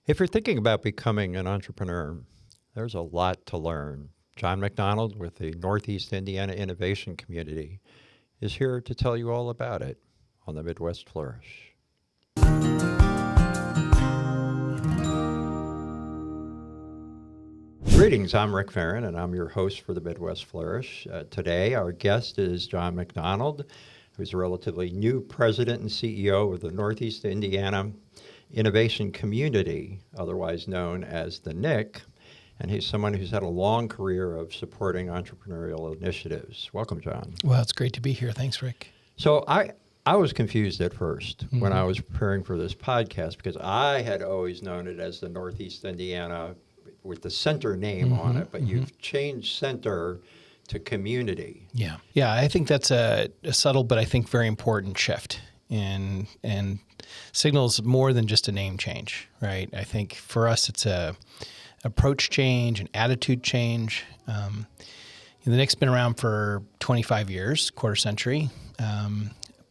If you're thinking about becoming an entrepreneur, there's a lot to learn. John McDonald with the Northeast Indiana Innovation Community is here to tell you all about it on the Midwest Flourish. Greetings, I'm Rick Farrant, and I'm your host for the Midwest Flourish. Today, our guest is John McDonald, who's a relatively new president and CEO of the Northeast Indiana Innovation Community, otherwise known as the NIIC, and he's someone who's had a long career of supporting entrepreneurial initiatives. Welcome, John. Well, it's great to be here. Thanks, Rick. So I was confused at first when I was preparing for this podcast because I had always known it as the Northeast Indiana with the center name on it, but you've changed center to community. Yeah, I think that's a subtle but I think very important shift and signals more than just a name change, right? I think for us it's a approach change, an attitude change. The NIIC's been around for 25 years, quarter century,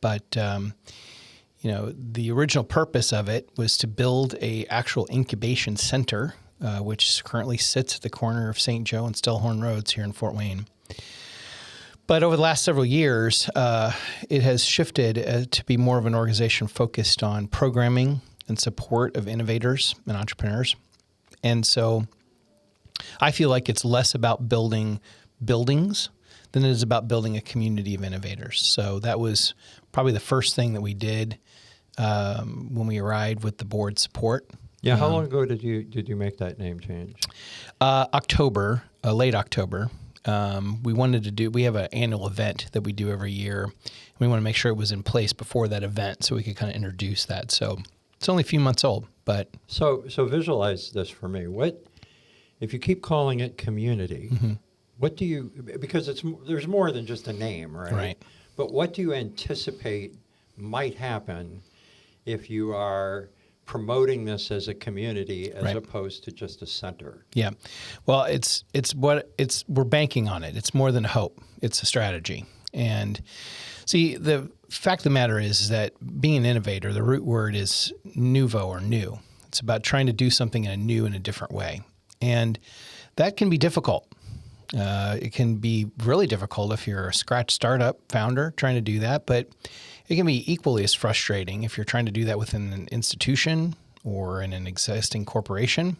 but the original purpose of it was to build a actual incubation center, which currently sits at the corner of St. Joe and Stellhorn Roads here in Fort Wayne. But over the last several years, it has shifted to be more of an organization focused on programming and support of innovators and entrepreneurs. And so I feel like it's less about building buildings than it is about building a community of innovators. So that was probably the first thing that we did when we arrived with the board support. Yeah, how long ago did you make that name change? October, late October. We have an annual event that we do every year. We want to make sure it was in place before that event so we could kind of introduce that. So it's only a few months old, but. So visualize this for me. What, if you keep calling it community, what do you, because there's more than just a name, right? Right. But what do you anticipate might happen if you are promoting this as a community as opposed to just a center? Yeah. Well, we're banking on it. It's more than a hope. It's a strategy. And see, the fact of the matter is that being an innovator, the root word is nouveau or new. It's about trying to do something in a new and a different way. And that can be difficult. It can be really difficult if you're a scratch startup founder trying to do that, but it can be equally as frustrating if you're trying to do that within an institution or in an existing corporation.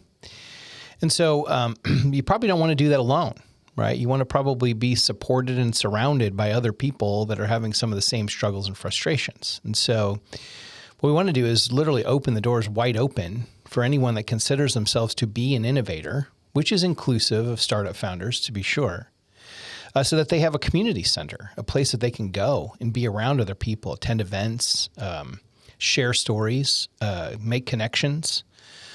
And so you probably don't want to do that alone, right? You want to probably be supported and surrounded by other people that are having some of the same struggles and frustrations. And so what we want to do is literally open the doors wide open for anyone that considers themselves to be an innovator, which is inclusive of startup founders, to be sure, so that they have a community center, a place that they can go and be around other people, attend events, share stories, make connections.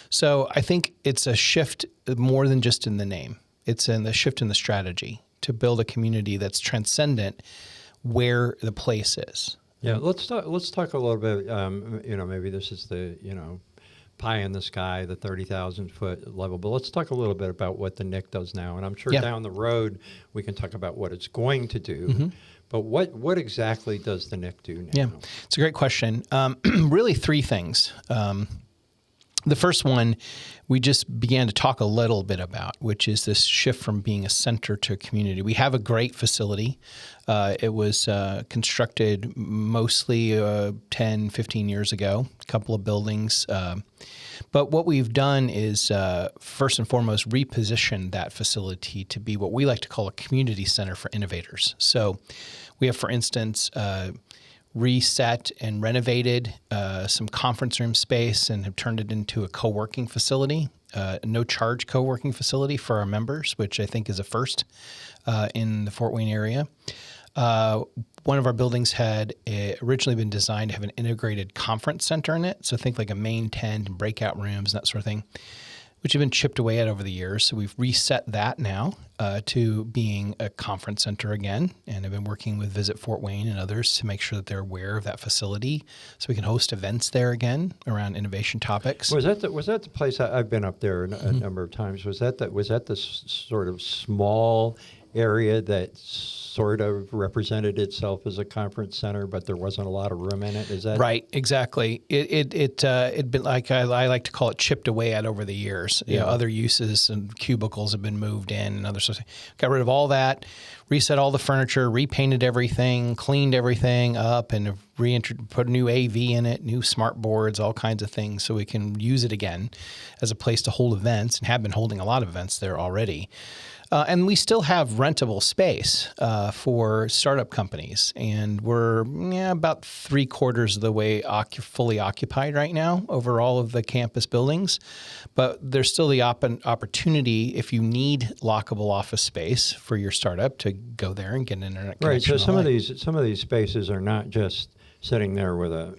So I think it's a shift more than just in the name. It's in the shift in the strategy to build a community that's transcendent where the place is. Yeah, let's talk a little bit, maybe this is the, pie in the sky, the 30,000 foot level. But let's talk a little bit about what the NIIC does now. And I'm sure down the road we can talk about what it's going to do. But what exactly does the NIIC do now? Yeah, it's a great question. Really three things. The first one we just began to talk a little bit about, which is this shift from being a center to a community. We have a great facility. It was constructed mostly 10, 15 years ago, a couple of buildings. But what we've done is, first and foremost, reposition that facility to be what we like to call a community center for innovators. So we have, for instance, reset and renovated some conference room space and have turned it into a co-working facility, no-charge co-working facility for our members, which I think is a first in the Fort Wayne area. One of our buildings had originally been designed to have an integrated conference center in it, so think like a main tent and breakout rooms and that sort of thing, which have been chipped away at over the years. So we've reset that now to being a conference center again, and I've been working with Visit Fort Wayne and others to make sure that they're aware of that facility so we can host events there again around innovation topics. Was that the place? I've been up there a number of times. Was that the sort of small area that sort of represented itself as a conference center, but there wasn't a lot of room in it. Is that Right, exactly. It'd been like I like to call it chipped away at over the years. You know, other uses and cubicles have been moved in and other stuff. Got rid of all that, reset all the furniture, repainted everything, cleaned everything up, and put a new AV in it, new smart boards, all kinds of things, so we can use it again as a place to hold events, and have been holding a lot of events there already. And we still have rentable space for startup companies, and we're about 3/4 of the way fully occupied right now over all of the campus buildings. But there's still the opportunity, if you need lockable office space for your startup, to go there and get an internet connection. Right. So some of these spaces are not just sitting there with a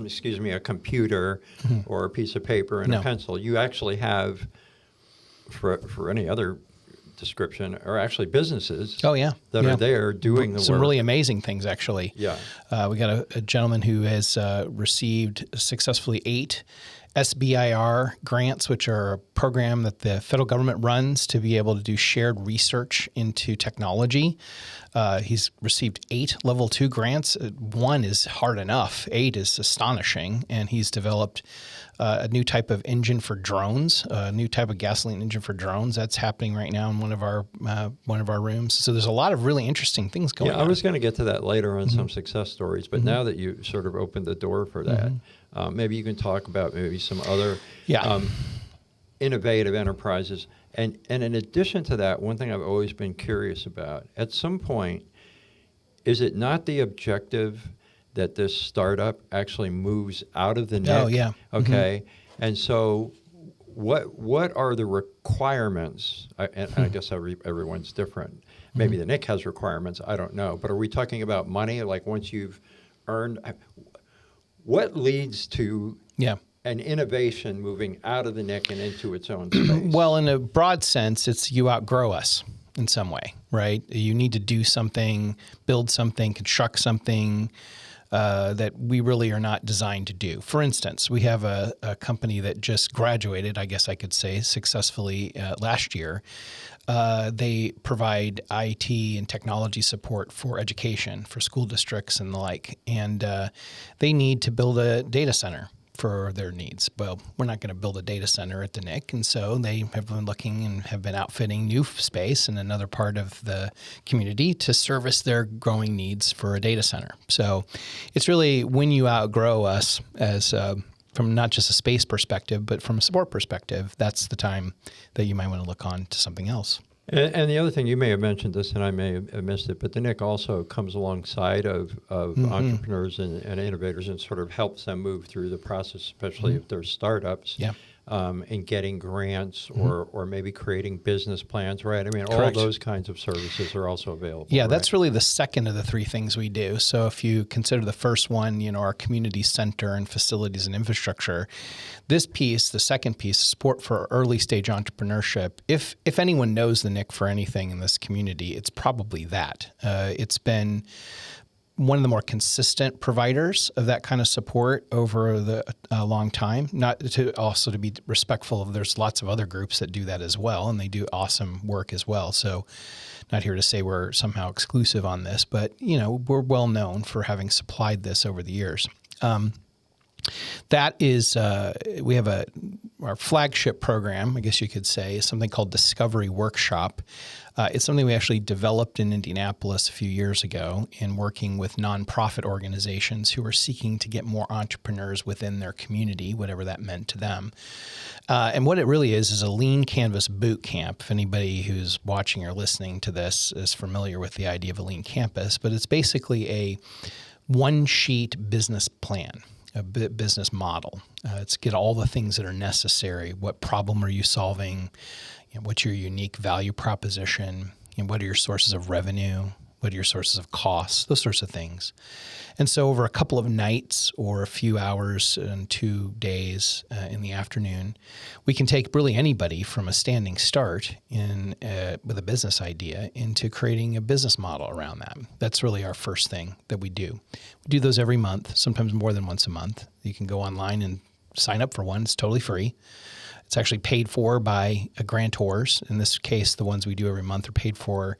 excuse me, a computer or a piece of paper and a pencil. You actually have, for any other description, are actually businesses that are there doing the some work. really amazing things, actually. Yeah. We got a gentleman who has received successfully 8 SBIR grants, which are a program that the federal government runs to be able to do shared research into technology. He's received 8 level 2 grants. 1 is hard enough. 8 is astonishing. And he's developed a new type of engine for drones, a new type of gasoline engine for drones. That's happening right now in one of our rooms. So there's a lot of really interesting things going on. Yeah, I was going to get to that later on some success stories, but now that you sort of opened the door for that, maybe you can talk about maybe some other innovative enterprises. And in addition to that, one thing I've always been curious about, at some point, is it not the objective that this startup actually moves out of the NIC? Oh, yeah. Okay. And so what are the requirements? And I guess everyone's different. Maybe the NIC has requirements. I don't know. But are we talking about money? Like once you've earned, what leads to an innovation moving out of the NIC and into its own space? Well, in a broad sense, it's you outgrow us in some way, right? You need to do something, build something, construct something that we really are not designed to do. For instance, we have a company that just graduated, I guess I could say, successfully last year. They provide IT and technology support for education, for school districts and the like. And they need to build a data center for their needs. Well, we're not going to build a data center at the NIC, and so they have been looking and have been outfitting new space in another part of the community to service their growing needs for a data center. So it's really when you outgrow us as from not just a space perspective, but from a support perspective, that's the time that you might want to look on to something else. And the other thing, you may have mentioned this and I may have missed it, but the NIC also comes alongside of entrepreneurs and innovators and sort of helps them move through the process, especially if they're startups, in getting grants or maybe creating business plans, right? I mean, Correct. all those kinds of services are also available. Yeah, right? that's really the second of the 3 things we do. So if you consider the first one, our community center and facilities and infrastructure, this piece, the second piece, support for early stage entrepreneurship. If anyone knows the NIC for anything in this community, it's probably that. It's been one of the more consistent providers of that kind of support over a long time. Not to also to be respectful of, there's lots of other groups that do that as well, and they do awesome work as well. So not here to say we're somehow exclusive on this, but we're well known for having supplied this over the years. That is, we have our flagship program, I guess you could say, is something called Discovery Workshop. It's something we actually developed in Indianapolis a few years ago in working with nonprofit organizations who are seeking to get more entrepreneurs within their community, whatever that meant to them. And what it really is a lean canvas boot camp. If anybody who's watching or listening to this is familiar with the idea of a lean campus, but it's basically a one-sheet business plan, a business model. It's get all the things that are necessary. What problem are you solving? What's your unique value proposition? What are your sources of revenue? What are your sources of costs? Those sorts of things. And so over a couple of nights or a few hours and 2 days in the afternoon, we can take really anybody from a standing start with a business idea into creating a business model around that. That's really our first thing that we do. We do those every month, sometimes more than once a month. You can go online and sign up for one. It's totally free. It's actually paid for by grantors. In this case, the ones we do every month are paid for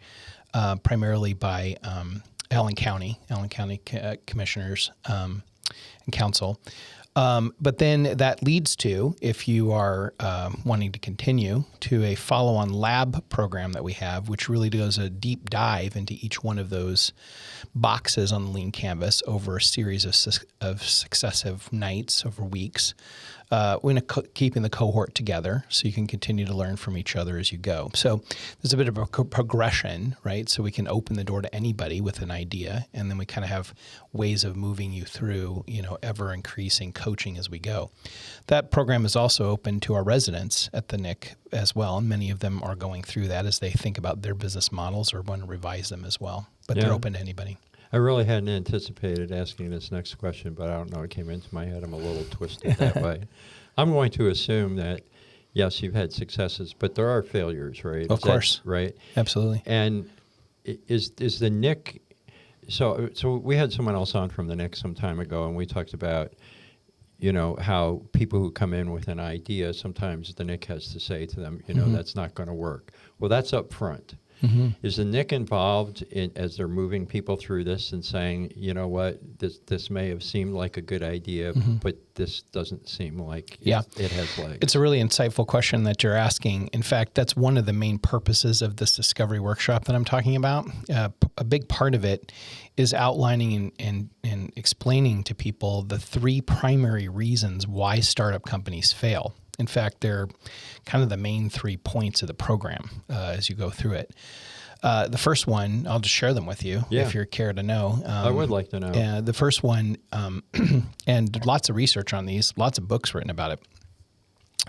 primarily by Allen County commissioners and council. But then that leads to, if you are wanting to continue, to a follow-on lab program that we have, which really does a deep dive into each one of those boxes on the lean canvas over a series of successive nights over weeks. We're keeping the cohort together so you can continue to learn from each other as you go. So there's a bit of a progression, right? So we can open the door to anybody with an idea, and then we kind of have ways of moving you through, ever increasing coaching as we go. That program is also open to our residents at the NIIC as well, and many of them are going through that as they think about their business models or want to revise them as well. But they're open to anybody. I really hadn't anticipated asking this next question, but I don't know, it came into my head. I'm a little twisted that way. I'm going to assume that, yes, you've had successes, but there are failures, right? Of course. Right? Absolutely. And is the NIIC, so we had someone else on from the NIIC some time ago, and we talked about, how people who come in with an idea, sometimes the NIIC has to say to them, that's not going to work. Well, that's up front. Mm-hmm. Is the NIIC involved as they're moving people through this and saying, you know what, this may have seemed like a good idea, but this doesn't seem like it has legs? It's a really insightful question that you're asking. In fact, that's one of the main purposes of this discovery workshop that I'm talking about. A big part of it is outlining and explaining to people the three primary reasons why startup companies fail. In fact, they're kind of the main 3 points of the program as you go through it. The first one, I'll just share them with you if you care to know. I would like to know. The first one, and lots of research on these, lots of books written about it.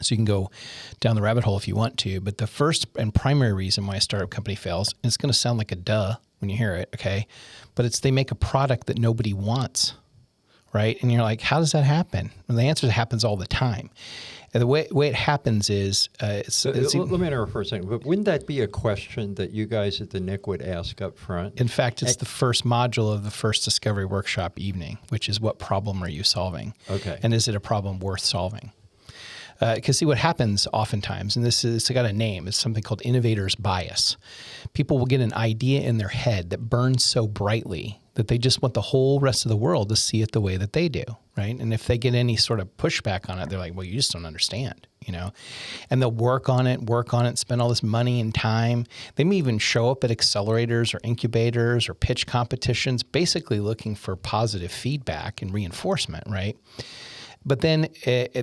So you can go down the rabbit hole if you want to. But the first and primary reason why a startup company fails, and it's going to sound like a duh when you hear it, okay? But it's they make a product that nobody wants, right? And you're like, how does that happen? Well, the answer is it happens all the time. And the way it happens is... let me interrupt for a second. But wouldn't that be a question that you guys at the NIIC would ask up front? In fact, it's the first module of the first Discovery Workshop evening, which is what problem are you solving? Okay. And is it a problem worth solving? Because see what happens oftentimes, and it's got a name, it's something called innovator's bias. People will get an idea in their head that burns so brightly that they just want the whole rest of the world to see it the way that they do, right? And if they get any sort of pushback on it, they're like, well, you just don't understand, And they'll work on it, spend all this money and time. They may even show up at accelerators or incubators or pitch competitions, basically looking for positive feedback and reinforcement, right? But then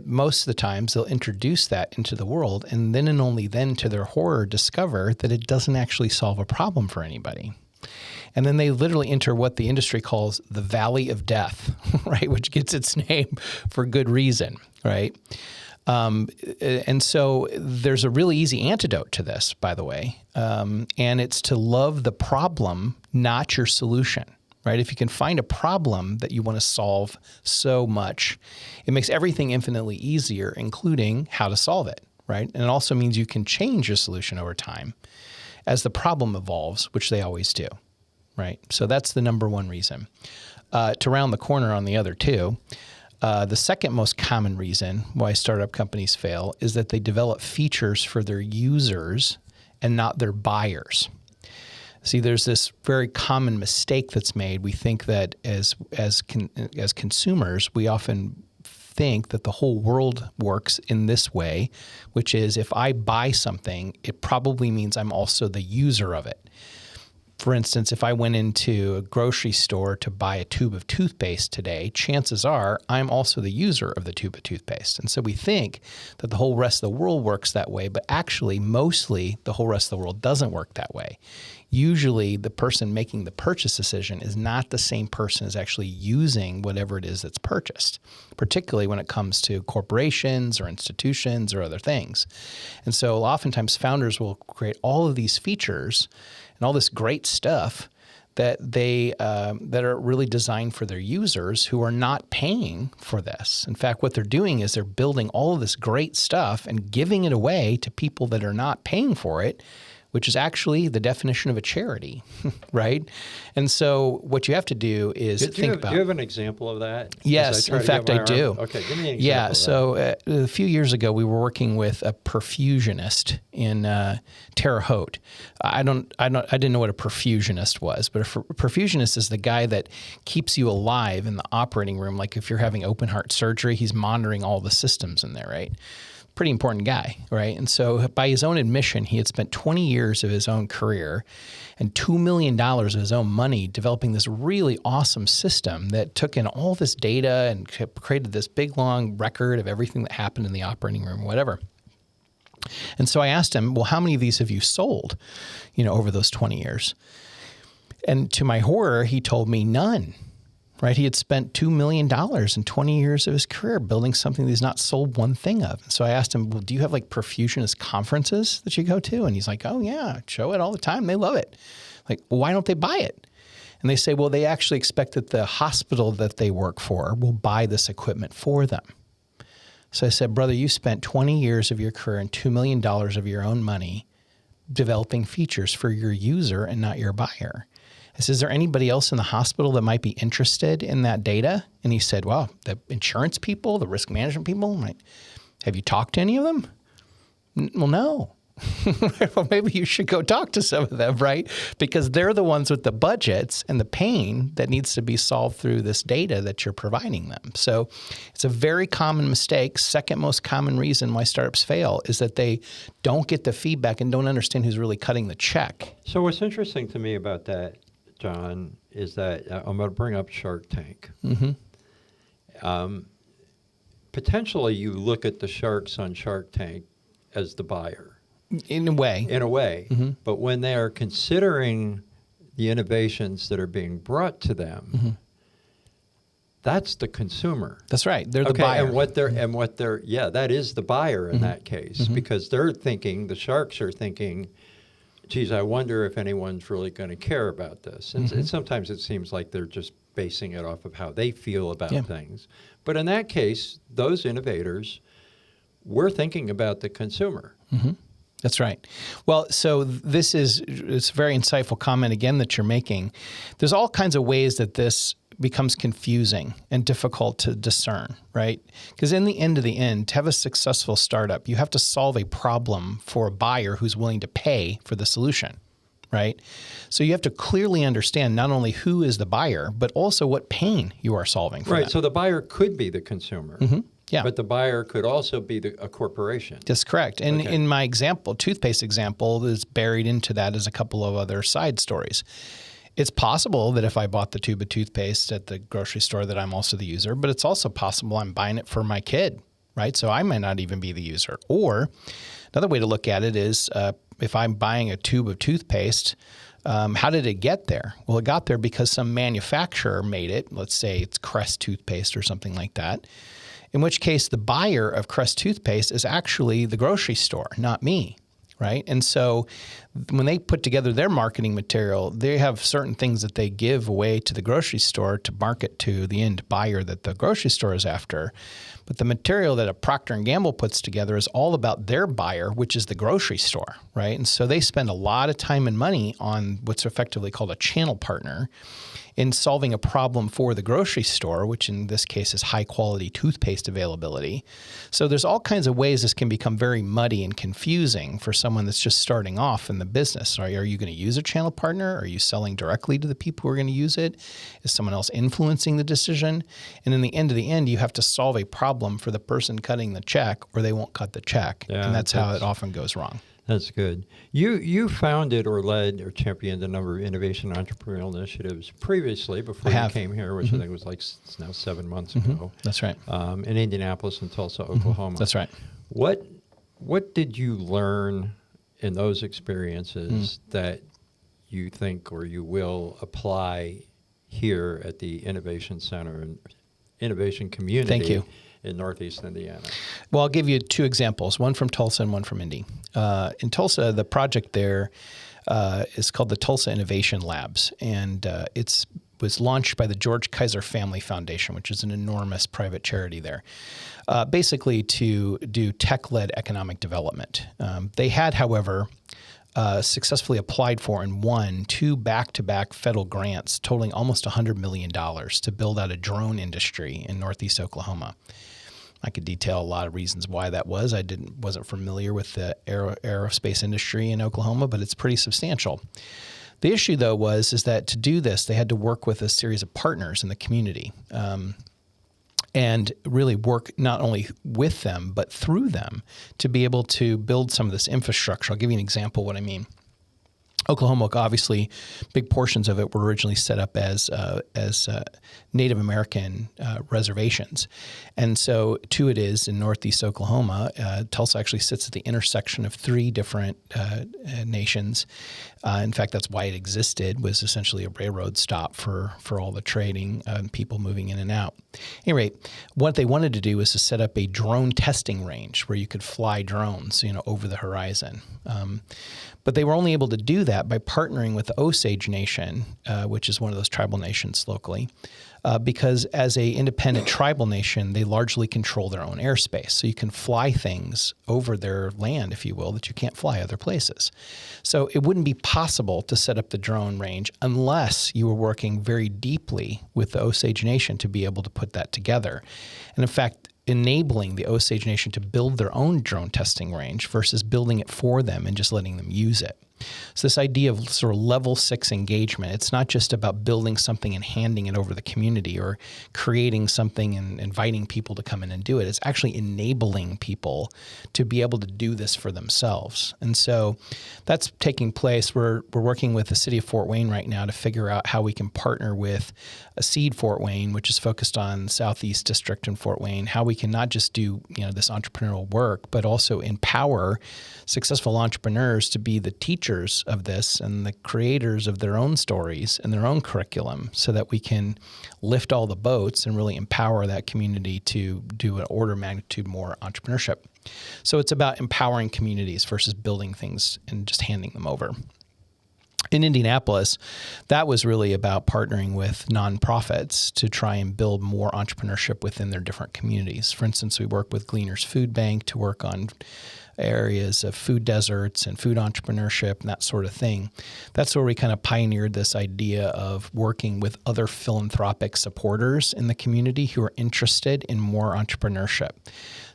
most of the times they'll introduce that into the world, and then and only then to their horror discover that it doesn't actually solve a problem for anybody. And then they literally enter what the industry calls the valley of death, right? Which gets its name for good reason, right? And so there's a really easy antidote to this, by the way, and it's to love the problem, not your solution. Right? If you can find a problem that you want to solve so much, it makes everything infinitely easier, including how to solve it, right? And it also means you can change your solution over time as the problem evolves, which they always do, right? So that's the number one reason. To round the corner on the other two, the second most common reason why startup companies fail is that they develop features for their users and not their buyers. See, there's this very common mistake that's made. We think that as consumers, we often think that the whole world works in this way, which is if I buy something, it probably means I'm also the user of it. For instance, if I went into a grocery store to buy a tube of toothpaste today, chances are I'm also the user of the tube of toothpaste. And so we think that the whole rest of the world works that way, but actually, mostly, the whole rest of the world doesn't work that way. Usually, the person making the purchase decision is not the same person as actually using whatever it is that's purchased, particularly when it comes to corporations or institutions or other things. And so oftentimes, founders will create all of these features and all this great stuff that that are really designed for their users who are not paying for this. In fact, what they're doing is they're building all of this great stuff and giving it away to people that are not paying for it, which is actually the definition of a charity, right? And so what you have to do is think about. Do you have an example of that? Yes, in fact, I do. Okay, give me an example. Yeah, of so a few years ago, we were working with a perfusionist in Terre Haute. I didn't know what a perfusionist was, but a perfusionist is the guy that keeps you alive in the operating room. Like if you're having open heart surgery, he's monitoring all the systems in there, right? Pretty important guy, right? And so by his own admission, he had spent 20 years of his own career and $2 million of his own money developing this really awesome system that took in all this data and created this big, long record of everything that happened in the operating room, whatever. And so I asked him, well, how many of these have you sold, over those 20 years? And to my horror, he told me none. Right, he had spent $2 million in 20 years of his career building something that he's not sold one thing of. And so I asked him, well, do you have like perfusionist conferences that you go to? And he's like, oh yeah, show it all the time. They love it. Like, well, why don't they buy it? And they say, well, they actually expect that the hospital that they work for will buy this equipment for them. So I said, brother, you spent 20 years of your career and $2 million of your own money developing features for your user and not your buyer. I said, is there anybody else in the hospital that might be interested in that data? And he said, well, the insurance people, the risk management people. I'm like, have you talked to any of them? Well, no. Well, maybe you should go talk to some of them, right? Because they're the ones with the budgets and the pain that needs to be solved through this data that you're providing them. So it's a very common mistake. Second most common reason why startups fail is that they don't get the feedback and don't understand who's really cutting the check. So what's interesting to me about that, John, is that I'm going to bring up Shark Tank. Mm-hmm. Potentially, you look at the sharks on Shark Tank as the buyer. In a way. Mm-hmm. But when they are considering the innovations that are being brought to them, mm-hmm. that's the consumer. That's right. They're the buyer. That is the buyer in mm-hmm. that case, mm-hmm. because they're thinking, the sharks are thinking, geez, I wonder if anyone's really going to care about this. And, mm-hmm. and sometimes it seems like they're just basing it off of how they feel about things. But in that case, those innovators were thinking about the consumer. Mm-hmm. That's right. Well, so it's a very insightful comment again that you're making. There's all kinds of ways that this becomes confusing and difficult to discern, right? Because in the end, to have a successful startup, you have to solve a problem for a buyer who's willing to pay for the solution, right? So you have to clearly understand not only who is the buyer, but also what pain you are solving for them. Right, so the buyer could be the consumer. Mm-hmm. Yeah. But the buyer could also be a corporation. That's correct. And in my example, toothpaste example, is buried into that as a couple of other side stories. It's possible that if I bought the tube of toothpaste at the grocery store that I'm also the user, but it's also possible I'm buying it for my kid, right? So I might not even be the user. Or another way to look at it is if I'm buying a tube of toothpaste, how did it get there? Well, it got there because some manufacturer made it. Let's say it's Crest toothpaste or something like that. In which case, the buyer of Crest toothpaste is actually the grocery store, not me, right? And so when they put together their marketing material, they have certain things that they give away to the grocery store to market to the end buyer that the grocery store is after. But the material that a Procter & Gamble puts together is all about their buyer, which is the grocery store, right? And so they spend a lot of time and money on what's effectively called a channel partner in solving a problem for the grocery store, which in this case is high quality toothpaste availability. So there's all kinds of ways this can become very muddy and confusing for someone that's just starting off in the business. Are you going to use a channel partner? Are you selling directly to the people who are going to use it? Is someone else influencing the decision? And in the end, you have to solve a problem for the person cutting the check or they won't cut the check. Yeah, and that's how it often goes wrong. That's good. You founded or led or championed a number of innovation entrepreneurial initiatives previously before you came here, which I think was it's now 7 months ago. That's right. In Indianapolis and Tulsa, Oklahoma. That's right. What did you learn in those experiences that you think or you will apply here at the Innovation Center and Innovation Community? Thank you. In Northeast Indiana? Well, I'll give you two examples, one from Tulsa and one from Indy. In Tulsa, the project there is called the Tulsa Innovation Labs, and it was launched by the George Kaiser Family Foundation, which is an enormous private charity there, basically to do tech-led economic development. They had, however, successfully applied for and won 2 back-to-back federal grants totaling almost $100 million to build out a drone industry in Northeast Oklahoma. I could detail a lot of reasons why that was. I wasn't familiar with the aerospace industry in Oklahoma, but it's pretty substantial. The issue, though, is that to do this, they had to work with a series of partners in the community and really work not only with them, but through them to be able to build some of this infrastructure. I'll give you an example of what I mean. Oklahoma, obviously, big portions of it were originally set up as Native American reservations. And so, two it is in Northeast Oklahoma. Tulsa actually sits at the intersection of 3 different nations. In fact, that's why it existed, was essentially a railroad stop for all the trading and people moving in and out. At any rate, what they wanted to do was to set up a drone testing range where you could fly drones, over the horizon. But they were only able to do that by partnering with the Osage Nation, which is one of those tribal nations locally, because as a independent tribal nation, they largely control their own airspace. So you can fly things over their land, if you will, that you can't fly other places. So it wouldn't be possible to set up the drone range unless you were working very deeply with the Osage Nation to be able to put that together. And in fact, enabling the Osage Nation to build their own drone testing range versus building it for them and just letting them use it. So this idea of sort of level 6 engagement, it's not just about building something and handing it over to the community or creating something and inviting people to come in and do it. It's actually enabling people to be able to do this for themselves. And so that's taking place. We're working with the city of Fort Wayne right now to figure out how we can partner with a Seed Fort Wayne, which is focused on Southeast District in Fort Wayne, how we can not just do this entrepreneurial work, but also empower successful entrepreneurs to be the teachers of this and the creators of their own stories and their own curriculum so that we can lift all the boats and really empower that community to do an order of magnitude more entrepreneurship. So it's about empowering communities versus building things and just handing them over. In Indianapolis, that was really about partnering with nonprofits to try and build more entrepreneurship within their different communities. For instance, we work with Gleaners Food Bank to work on areas of food deserts and food entrepreneurship and that sort of thing. That's where we kind of pioneered this idea of working with other philanthropic supporters in the community who are interested in more entrepreneurship.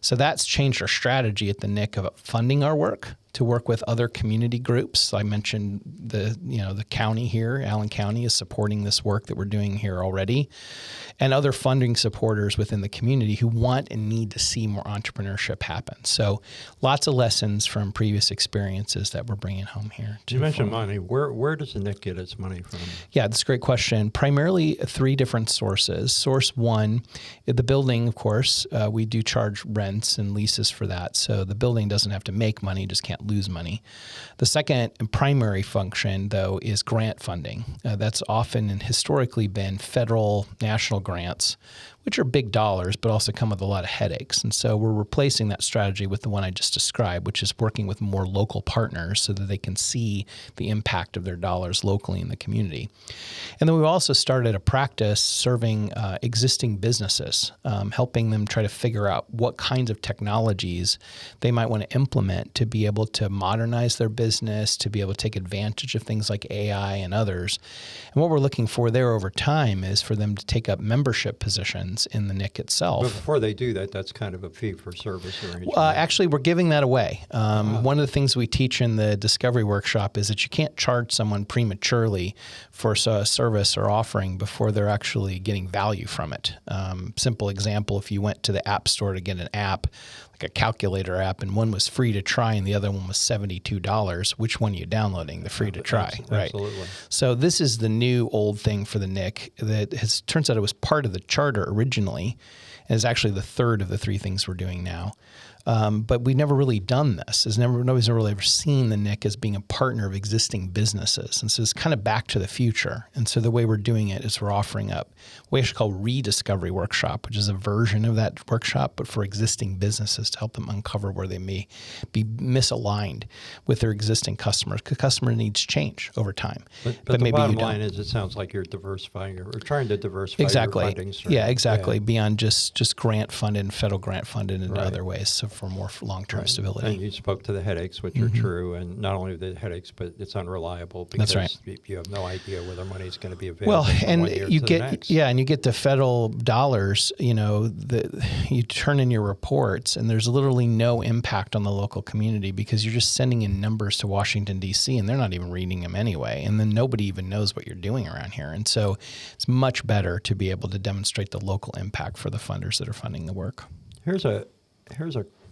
So that's changed our strategy at the NIIC of funding our work to work with other community groups. I mentioned the county here, Allen County, is supporting this work that we're doing here already, and other funding supporters within the community who want and need to see more entrepreneurship happen. So lots of lessons from previous experiences that we're bringing home here. You mentioned money. Where does the NIIC get its money from? Yeah, that's a great question. Primarily 3 different sources. Source 1, the building, of course, we do charge rents and leases for that. So the building doesn't have to make money, just can't lose money. The second and primary function, though, is grant funding. That's often and historically been federal, national grants, which are big dollars, but also come with a lot of headaches. And so we're replacing that strategy with the one I just described, which is working with more local partners so that they can see the impact of their dollars locally in the community. And then we've also started a practice serving existing businesses, helping them try to figure out what kinds of technologies they might want to implement to be able to modernize their business, to be able to take advantage of things like AI and others. And what we're looking for there over time is for them to take up membership positions in the NIIC itself. But before they do that, that's kind of a fee-for-service arrangement. Actually, we're giving that away. One of the things we teach in the Discovery Workshop is that you can't charge someone prematurely for a service or offering before they're actually getting value from it. Simple example, if you went to the App Store to get an app, like a calculator app, and one was free to try and the other one was $72, which one are you downloading? The free to try, right? Absolutely. So this is the new old thing for the NIIC that turns out it was part of the charter originally, and is actually the third of the 3 things we're doing now. But we've never really done this. Nobody's really ever seen the NIIC as being a partner of existing businesses. And so it's kind of back to the future. And so the way we're doing it is we're offering up what we actually call Rediscovery Workshop, which is a version of that workshop, but for existing businesses to help them uncover where they may be misaligned with their existing customers, because customer needs change over time. But the maybe bottom line is it sounds like you're diversifying or trying to diversify exactly. your funding stream. Yeah, exactly. Yeah. Beyond just grant funded and federal grant funded in other ways. So for more long-term Right. stability. And you spoke to the headaches, which are true, and not only the headaches, but it's unreliable because That's right. you have no idea whether money is going to be available Well, from and 1 year you to the get next. and you get the federal dollars. You turn in your reports, and there's literally no impact on the local community because you're just sending in numbers to Washington D.C. and they're not even reading them anyway. And then nobody even knows what you're doing around here. And so it's much better to be able to demonstrate the local impact for the funders that are funding the work. Here's a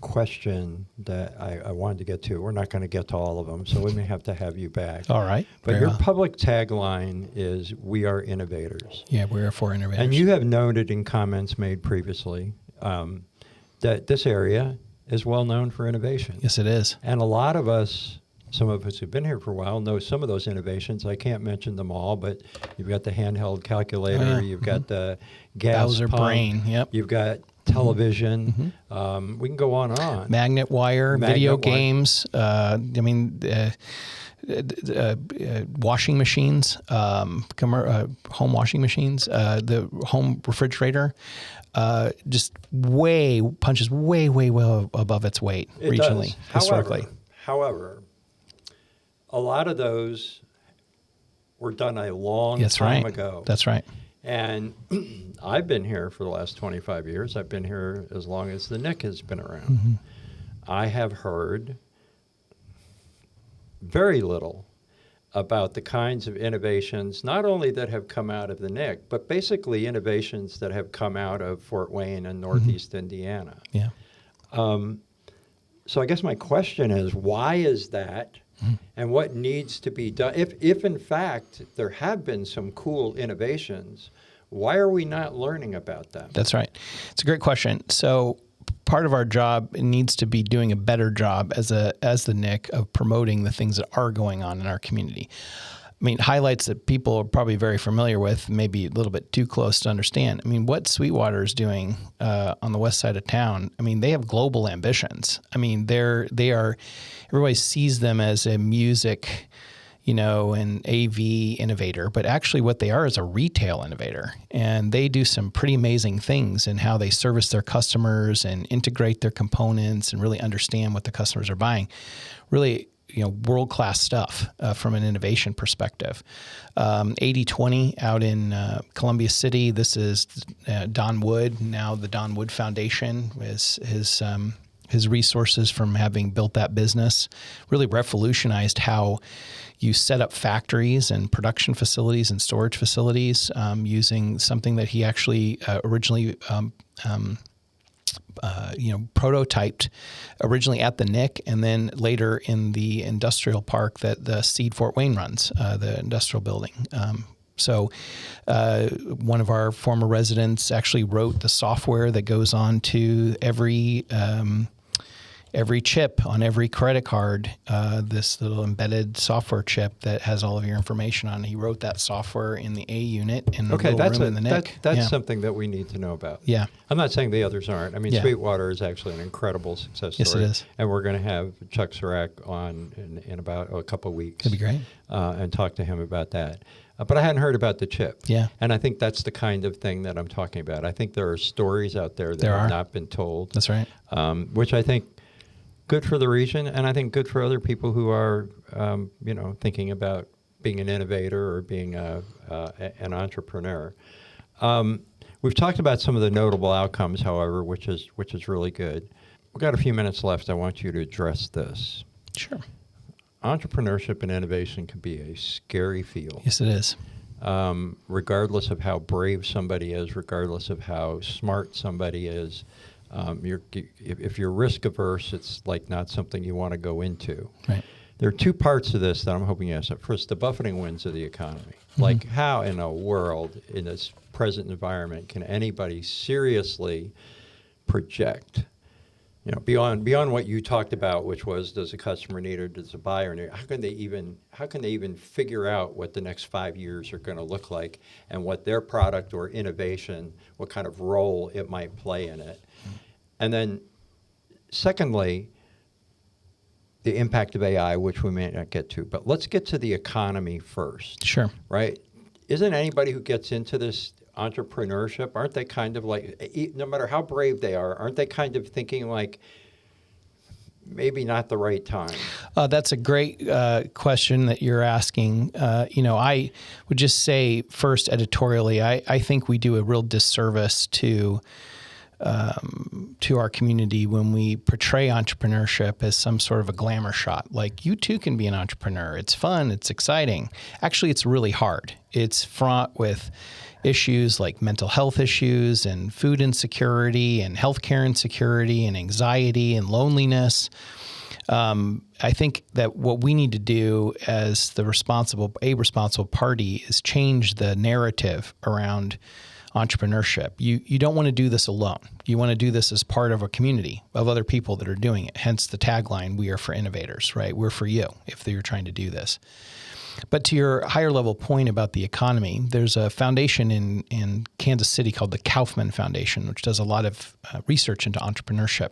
question that I wanted to get to. We're not going to get to all of them, so we may have to have you back. All right. But Very your well. public tagline is, "We are innovators." Yeah, we're for innovators. And you have noted in comments made previously that this area is well known for innovation. Yes, it is. And a lot of us, some of us who've been here for a while, know some of those innovations. I can't mention them all, but you've got the handheld calculator, Oh, yeah. you've got the gas Bowser pump, brain. Yep. you've got television. We can go on and on. Magnet wire, Magnet video wire. games. Washing machines, home washing machines, the home refrigerator, just punches way well above its weight It regionally, does. historically. However, a lot of those were done a long That's time right. ago. That's right. And I've been here for the last 25 years. I've been here as long as the NIIC has been around. I have heard very little about the kinds of innovations, not only that have come out of the NIIC, but basically innovations that have come out of Fort Wayne and Northeast Indiana. Yeah. So I guess my question is, why is that? And what needs to be done? If in fact there have been some cool innovations, why are we not learning about them? That's right. It's a great question. So part of our job needs to be doing a better job as the NIIC of promoting the things that are going on in our community. I mean, highlights that people are probably very familiar with, maybe a little bit too close to understand. I mean, what Sweetwater is doing on the west side of town, I mean, they have global ambitions. I mean, they are, everybody sees them as a music, an AV innovator, but actually what they are is a retail innovator. And they do some pretty amazing things in how they service their customers and integrate their components and really understand what the customers are buying. Really, world-class stuff from an innovation perspective. 80/20 out in Columbia City. This is Don Wood. Now the Don Wood Foundation is his resources from having built that business really revolutionized how you set up factories and production facilities and storage facilities using something that he actually originally prototyped originally at the NIIC and then later in the industrial park that the Seed Fort Wayne runs, the industrial building. So one of our former residents actually wrote the software that goes on to every chip on every credit card, this little embedded software chip that has all of your information on it. He wrote that software in the A unit in the little room in the NIC. That's something that we need to know about. Yeah. I'm not saying the others aren't. I mean, Yeah. Sweetwater is actually an incredible success story. Yes, it is. And we're going to have Chuck Sirac on in about a couple of weeks. That'd be great. And talk to him about that. But I hadn't heard about the chip. Yeah. And I think that's the kind of thing that I'm talking about. I think there are stories out there that There have are. not been told. That's right. Which I think good for the region, and I think good for other people who are, thinking about being an innovator or being an entrepreneur. We've talked about some of the notable outcomes, however, which is really good. We've got a few minutes left. I want you to address this. Sure. Entrepreneurship and innovation can be a scary field. Yes, it is. Regardless of how brave somebody is, regardless of how smart somebody is. If you're risk averse, it's like not something you want to go into. Right. There are two parts of this that I'm hoping you answer. First, the buffeting winds of the economy. Like, how in a world, in this present environment, can anybody seriously project, beyond what you talked about, which was, does a customer need or does a buyer need? How can they even figure out what the next 5 years are going to look like and what their product or innovation, what kind of role it might play in it? And then, secondly, the impact of AI, which we may not get to. But let's get to the economy first. Sure. Right? Isn't anybody who gets into this entrepreneurship, aren't they kind of like, no matter how brave they are, aren't they kind of thinking like, maybe not the right time? That's a great question that you're asking. I would just say first editorially, I think we do a real disservice to our community when we portray entrepreneurship as some sort of a glamour shot. Like, you too can be an entrepreneur. It's fun. It's exciting. Actually, it's really hard. It's fraught with issues like mental health issues and food insecurity and healthcare insecurity and anxiety and loneliness. I think that what we need to do as a responsible party is change the narrative around entrepreneurship. You don't want to do this alone. You want to do this as part of a community of other people that are doing it. Hence the tagline, "We are for innovators," right? We're for you if you're trying to do this. But to your higher level point about the economy, there's a foundation in Kansas City called the Kaufman Foundation, which does a lot of research into entrepreneurship.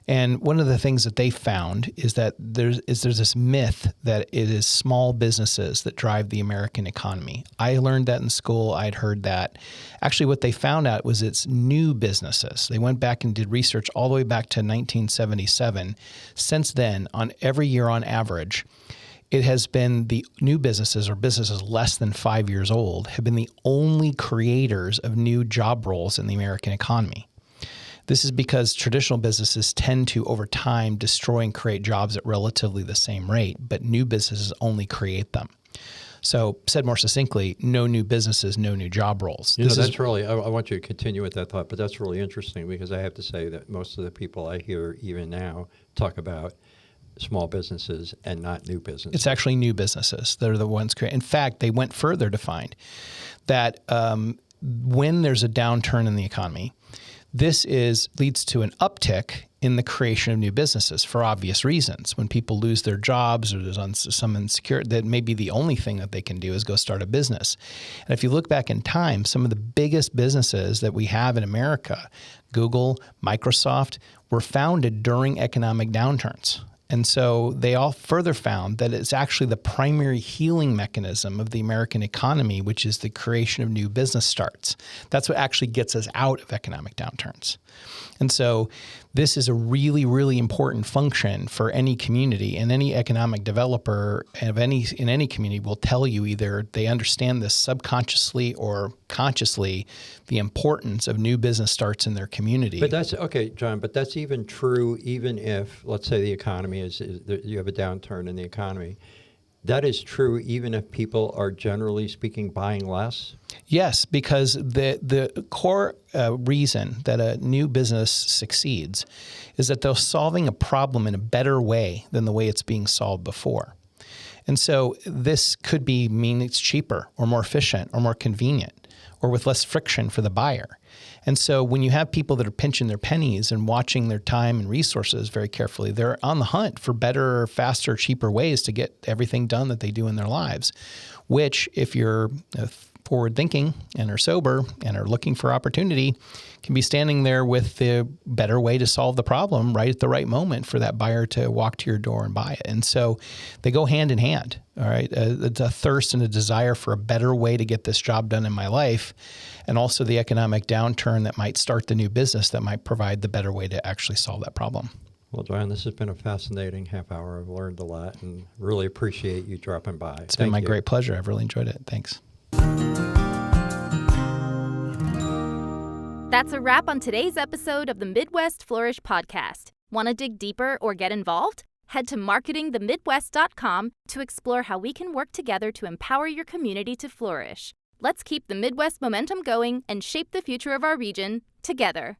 And one of the things that they found is that there's this myth that it is small businesses that drive the American economy. I learned that in school. I'd heard that. Actually, what they found out was it's new businesses. They went back and did research all the way back to 1977. Since then, on every year on average, it has been the new businesses or businesses less than 5 years old have been the only creators of new job roles in the American economy. This is because traditional businesses tend to, over time, destroy and create jobs at relatively the same rate, but new businesses only create them. So, said more succinctly, no new businesses, no new job roles. I want you to continue with that thought, but that's really interesting because I have to say that most of the people I hear even now talk about small businesses and not new businesses. It's actually new businesses that are the ones creating. In fact, they went further to find that when there's a downturn in the economy, this leads to an uptick in the creation of new businesses for obvious reasons. When people lose their jobs or there's some insecurity, that may be the only thing that they can do is go start a business. And if you look back in time, some of the biggest businesses that we have in America, Google, Microsoft, were founded during economic downturns. And so they all further found that it's actually the primary healing mechanism of the American economy, which is the creation of new business starts. That's what actually gets us out of economic downturns. And so this is a really, really important function for any community, and any economic developer in any community will tell you either they understand this subconsciously or consciously, the importance of new business starts in their community. But that's okay, John, but that's even true even if, let's say, the economy you have a downturn in the economy. That is true even if people are, generally speaking, buying less? Yes, because the core reason that a new business succeeds is that they're solving a problem in a better way than the way it's being solved before. And so this could mean it's cheaper or more efficient or more convenient or with less friction for the buyer. And so when you have people that are pinching their pennies and watching their time and resources very carefully, they're on the hunt for better, faster, cheaper ways to get everything done that they do in their lives, which, if you're forward-thinking and are sober and are looking for opportunity, can be standing there with the better way to solve the problem right at the right moment for that buyer to walk to your door and buy it. And so they go hand in hand, all right? It's a thirst and a desire for a better way to get this job done in my life, and also the economic downturn that might start the new business that might provide the better way to actually solve that problem. Well, John, this has been a fascinating half hour. I've learned a lot and really appreciate you dropping by. It's been my great pleasure. I've really enjoyed it. Thanks. That's a wrap on today's episode of the Midwest Flourish podcast. Want to dig deeper or get involved? Head to marketingthemidwest.com to explore how we can work together to empower your community to flourish. Let's keep the Midwest momentum going and shape the future of our region together.